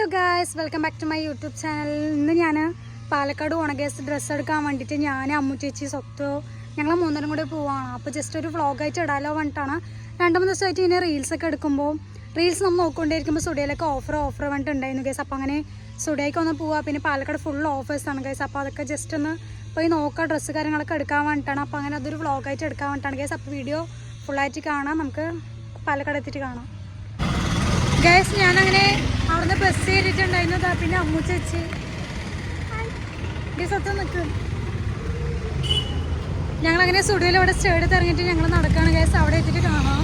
Hello guys, welcome back to my YouTube channel. ഇന്ന് ഞാൻ Palakkad ഓണഗേസ് dress എടുക്കാൻ വേണ്ടിയിട്ട് ഞാൻ അമ്മു ചേച്ചി സ്വത്തോ ഞങ്ങൾ മൂന്നരം കൂടെ പോവാണ്. അപ്പോൾ ജസ്റ്റ് ഒരു വ്ളോഗായിട്ട് ഇടാലോ പറഞ്ഞിട്ടാണ്. 2-3 ദിവസമായിട്ട് ഇങ്ങനെ റീൽസൊക്കെ എടുക്കുമ്പോൾ റീൽസ് നമ്മൾ നോക്കിക്കൊണ്ടിരിക്കുമ്പോൾ സ്റ്റുഡിയോയിലൊക്കെ ഓഫർ പറഞ്ഞിട്ടുണ്ടായിരുന്നു ഗൈസ്. അപ്പോൾ അങ്ങനെ സ്റ്റുഡിയോയ്ക്ക് ഒന്ന് പോവുക. പിന്നെ പാലക്കാട് ഫുൾ ഓഫേഴ്സാണ് ഗൈസ്. അപ്പോൾ അതൊക്കെ ജസ്റ്റ് ഒന്ന് പോയി നോക്കാം, ഡ്രസ്സ് കാര്യങ്ങളൊക്കെ എടുക്കാൻ വേണ്ടിയിട്ടാണ്. അപ്പോൾ അങ്ങനെ അതൊരു വ്ളോഗായിട്ട് എടുക്കാൻ വേണ്ടിയിട്ടാണ് ഗൈസ്. അപ്പോൾ വീഡിയോ ഫുള്ളായിട്ട് കാണാം, നമുക്ക് പാലക്കാട് എത്തിയിട്ട് കാണാം ഗൈസ്. ഞാനങ്ങനെ അവിടുന്ന് ബസ് കയറിയിട്ടുണ്ടായിരുന്നു. പിന്നെ അമ്മു ചേച്ചി സ്വത്തം നിൽക്കും. ഞങ്ങളങ്ങനെ സ്റ്റുഡിയോയിൽ അവിടെ സ്റ്റേ എടുത്ത് ഇറങ്ങിയിട്ട് ഞങ്ങൾ നടക്കുകയാണ് ഗൈസ്. അവിടെ എത്തിയിട്ട് കാണാം.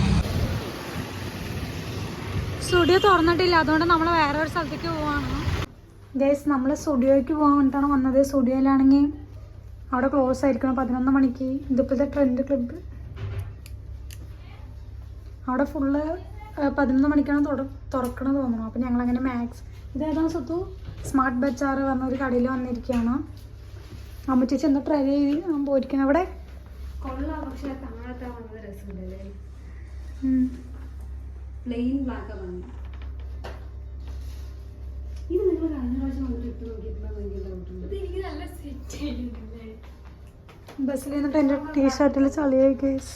സ്റ്റുഡിയോ തുറന്നിട്ടില്ല, അതുകൊണ്ട് നമ്മൾ വേറെ ഒരു സ്ഥലത്തേക്ക് പോവാണ് ഗൈസ്. നമ്മൾ സ്റ്റുഡിയോയ്ക്ക് പോകാൻ വേണ്ടിയിട്ടാണ് വന്നത്. സ്റ്റുഡിയോയിലാണെങ്കിൽ അവിടെ ക്ലോസ് ആയിരിക്കണം 11 മണിക്ക്. ഇതിപ്പോഴത്തെ ട്രെൻഡ് ക്ലബ്ബ് അവിടെ ഫുള്ള് 11 മണിക്കാണ് തുറക്കണമെന്ന് തോന്നുന്നു. അപ്പം ഞങ്ങളങ്ങനെ മാക്സ് ഇതേതാണ് സ്വത്തു സ്മാർട്ട് ബച്ചാർ പറഞ്ഞൊരു കടയിൽ വന്നിരിക്കുകയാണ്. അമ്മ ചേച്ചി എന്താ ട്രൈ ചെയ്ത് പോയിരിക്കണം. അവിടെ കൊള്ളാം, പക്ഷെ താഴത്തെ വന്നത് രസമുണ്ടല്ലേ. പ്ലെയിൻ ബ്ലാക്ക് വന്നു. ഇത് നിങ്ങൾ കഴിഞ്ഞ പ്രാവശ്യം വന്നിട്ട് ഇട്ട് നോക്കിയിട്ടുണ്ടെങ്കിൽ എനിക്ക് നല്ല സെറ്റ് ചെയ്യുന്നില്ലേ. ബസ്സിൽ നിന്നിട്ട് എൻ്റെ ടീഷർട്ടിൽ ചളിയായി കേസ്.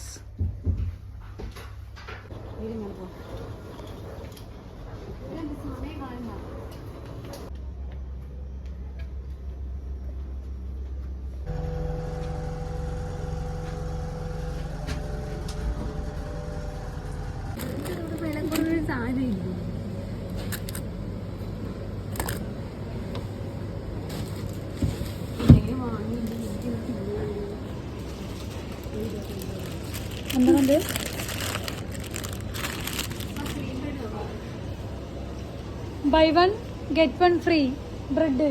എന്തുകൊണ്ട് buy 1 get 1 free bread.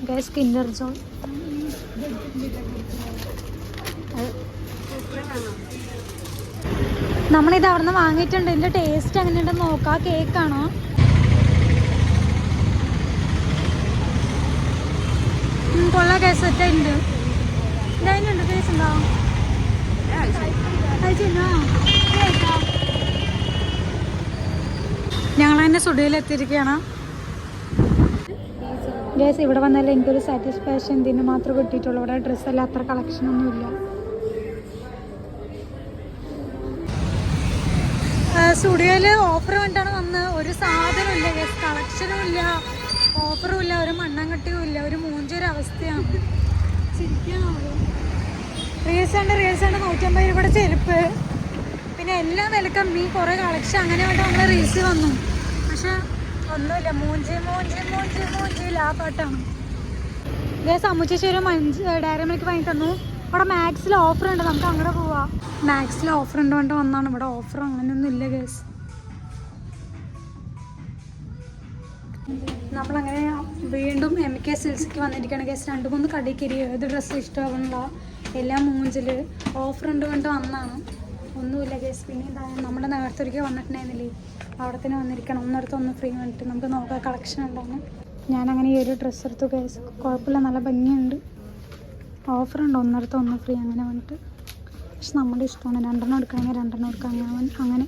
Guys Kinder Joy നമ്മളിത് അവിടെ നിന്ന് വാങ്ങിയിട്ടുണ്ട്. ഇതിൻ്റെ ടേസ്റ്റ് എങ്ങനെയുണ്ടെന്ന് നോക്കാം. കേക്കാണോ? കൊള്ള കേസ് സെറ്റുണ്ട്. ഇതതിനുണ്ട് കേസ് ഉണ്ടോ? ഞങ്ങളതിൻ്റെ സ്റ്റുഡിയോയിൽ എത്തിയിരിക്കുകയാണ് ഗേസ്. ഇവിടെ വന്നാലും എനിക്കൊരു സാറ്റിസ്ഫാക്ഷൻ ഇതിന് മാത്രമേ കിട്ടിയിട്ടുള്ളൂ. ഇവിടെ ഡ്രസ്സെല്ലാം അത്ര കളക്ഷനൊന്നുമില്ല. സ്റ്റുഡിയോയിൽ ഓഫർ വേണ്ടിയിട്ടാണ് വന്ന്. ഒരു സാധനവും ഇല്ല ഗേസ്, കളക്ഷനും ഇല്ല, ഓഫറും ഇല്ല, ഒരു മണ്ണാങ്കട്ടിയും ഇല്ല. ഒരു മൂഞ്ചൊരു അവസ്ഥയാണ്. ശരിക്കും റീൽസ് ഉണ്ട് 150 രൂപയുടെ ചെരുപ്പ്, പിന്നെ എല്ലാം വില കമ്മി, കുറേ കളക്ഷൻ. അങ്ങനെ വേണ്ട നമ്മൾ റീൽസ് വന്നു, പക്ഷെ ഒന്നുമില്ല. മൂഞ്ചി ലാഭാട്ടാണ് ഗേസ്. അമ്മുച്ചേച്ചി ഒരു ഡയറി മിൽക്ക് വാങ്ങി തന്നു. അവിടെ മാക്സിൽ ഓഫർ ഉണ്ട്, നമുക്ക് അങ്ങോട്ട് പോവാം. മാക്സിൽ ഓഫർ ഉണ്ട് കൊണ്ട് വന്നാണ്. ഇവിടെ ഓഫർ അങ്ങനെയൊന്നും ഇല്ല ഗേസ്. നമ്മളങ്ങനെ വീണ്ടും MK സിൽസിക്ക് വന്നിരിക്കുകയാണ് ഗേസ്. 2-3 കടയിൽ കയറി ഏത് ഡ്രസ്സ് ഇഷ്ടമാവുന്നില്ല, എല്ലാം മൂഞ്ചിൽ ഓഫർ ഉണ്ട് കൊണ്ട് വന്നാണ്. ഒന്നുമില്ല ഗേസ്. പിന്നെ നമ്മുടെ നേരത്തൊരിക്കൽ വന്നിട്ടുണ്ടായിരുന്നില്ലേ, അവിടെ തന്നെ വന്നിരിക്കണം. ഒന്നിടത്ത് ഒന്ന് ഫ്രീ വന്നിട്ട് നമുക്ക് നോക്കാം കളക്ഷൻ ഉണ്ടോന്ന്. ഞാനങ്ങനെ ഈ ഒരു ഡ്രസ്സ് എടുത്തു ഗേസ്. കുഴപ്പമില്ല, നല്ല ഭംഗിയുണ്ട്. ഓഫറുണ്ട്, ഒന്നിടത്ത് ഒന്ന് ഫ്രീ അങ്ങനെ വന്നിട്ട്. പക്ഷെ നമ്മുടെ ഇഷ്ടമാണ്, 2 എടുക്കണമെങ്കിൽ 2 എടുക്കാം. അങ്ങനെ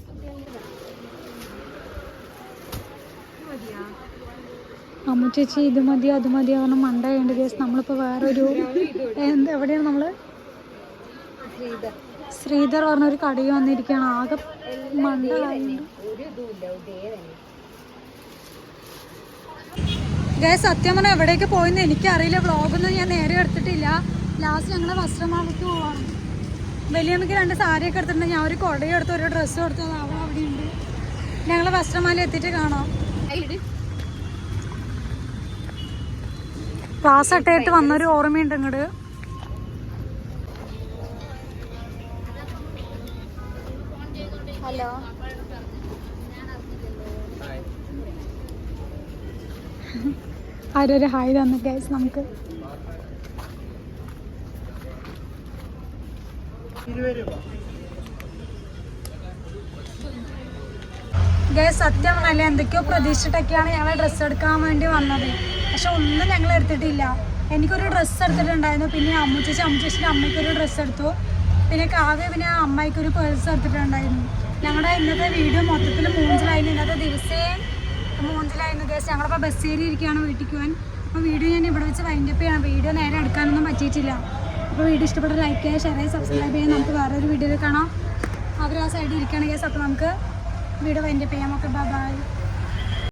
അമ്മു ചേച്ചി ഇത് മതി അത് മതി പറഞ്ഞാൽ മണ്ടായുണ്ട് ഗേസ്. നമ്മളിപ്പോൾ വേറൊരു എവിടെയാണ് നമ്മൾ ശ്രീധർ പറഞ്ഞൊരു കടയിൽ വന്നിരിക്കുകയാണ്. ആകെ മണ്ടായുണ്ട് ഗേസ്. സത്യം പറഞ്ഞാൽ എവിടേക്ക് പോയെന്ന് എനിക്കറിയില്ല. വ്ളോഗൊന്നും ഞാൻ നേരെ എടുത്തിട്ടില്ല. ലാസ്റ്റ് ഞങ്ങൾ വസ്ത്രമാലയ്ക്ക് പോവാണ്. വലിയമ്മയ്ക്ക് 2 സാരിയൊക്കെ എടുത്തിട്ടുണ്ട്. ഞാൻ ഒരു കുടയും എടുത്ത് ഒരു ഡ്രസ്സും എടുത്തത് അവൾ അവിടെ ഉണ്ട്. ഞങ്ങൾ വസ്ത്രമാല എത്തിയിട്ട് കാണാം. ക്ലാസ് ഇട്ടായിട്ട് വന്നൊരു ഓർമ്മയുണ്ട് ഇങ്ങോട്ട്. ഹലോ, ആരൊരു ഹായ് തന്നു ഗൈസ്. നമുക്ക് ഗൈസ് സത്യം പറഞ്ഞാൽ എന്തൊക്കെയോ പ്രതീക്ഷിച്ചിട്ടൊക്കെയാണ് ഞങ്ങൾ ഡ്രസ്സ് എടുക്കാൻ വേണ്ടി വന്നത്. പക്ഷെ ഒന്നും ഞങ്ങൾ എടുത്തിട്ടില്ല. എനിക്കൊരു ഡ്രസ്സ് എടുത്തിട്ടുണ്ടായിരുന്നു, പിന്നെ അമ്മച്ചേച്ചിൻ്റെ അമ്മയ്ക്കൊരു ഡ്രസ്സ് എടുത്തു, പിന്നെ കാവ്യ പിന്നെ അമ്മായിക്കൊരു പേഴ്സ് എടുത്തിട്ടുണ്ടായിരുന്നു. ഞങ്ങളുടെ ഇന്നത്തെ വീഡിയോ മൊത്തത്തിൽ മൂഞ്ചിലായിരുന്നു. ഇന്നത്തെ ദിവസേ മൂഞ്ചിലായിരുന്നു ഗൈസ്. ഞങ്ങളിപ്പോൾ ബസ് കയറി ഇരിക്കുകയാണ് വീട്ടിൽ പോകാൻ. അപ്പോൾ വീഡിയോ ഞാൻ ഇവിടെ വെച്ച് വൈൻഡപ്പ് ചെയ്യണം. വീഡിയോ നേരെ എടുക്കാനൊന്നും പറ്റിയിട്ടില്ല. അപ്പോൾ വീഡിയോ ഇഷ്ടപ്പെട്ട ലൈക്ക് ചെയ്യുക, ഷെയർ ചെയ്യുക, സബ്സ്ക്രൈബ് ചെയ്യുക. നമുക്ക് വേറൊരു വീഡിയോയിൽ കാണാം. അവർ ആ സൈഡിൽ ഇരിക്കുകയാണ് ഗൈസ്. അപ്പോൾ നമുക്ക് വീഡിയോ വൈൻഡപ്പ് ചെയ്യാം. Okay, bye bye.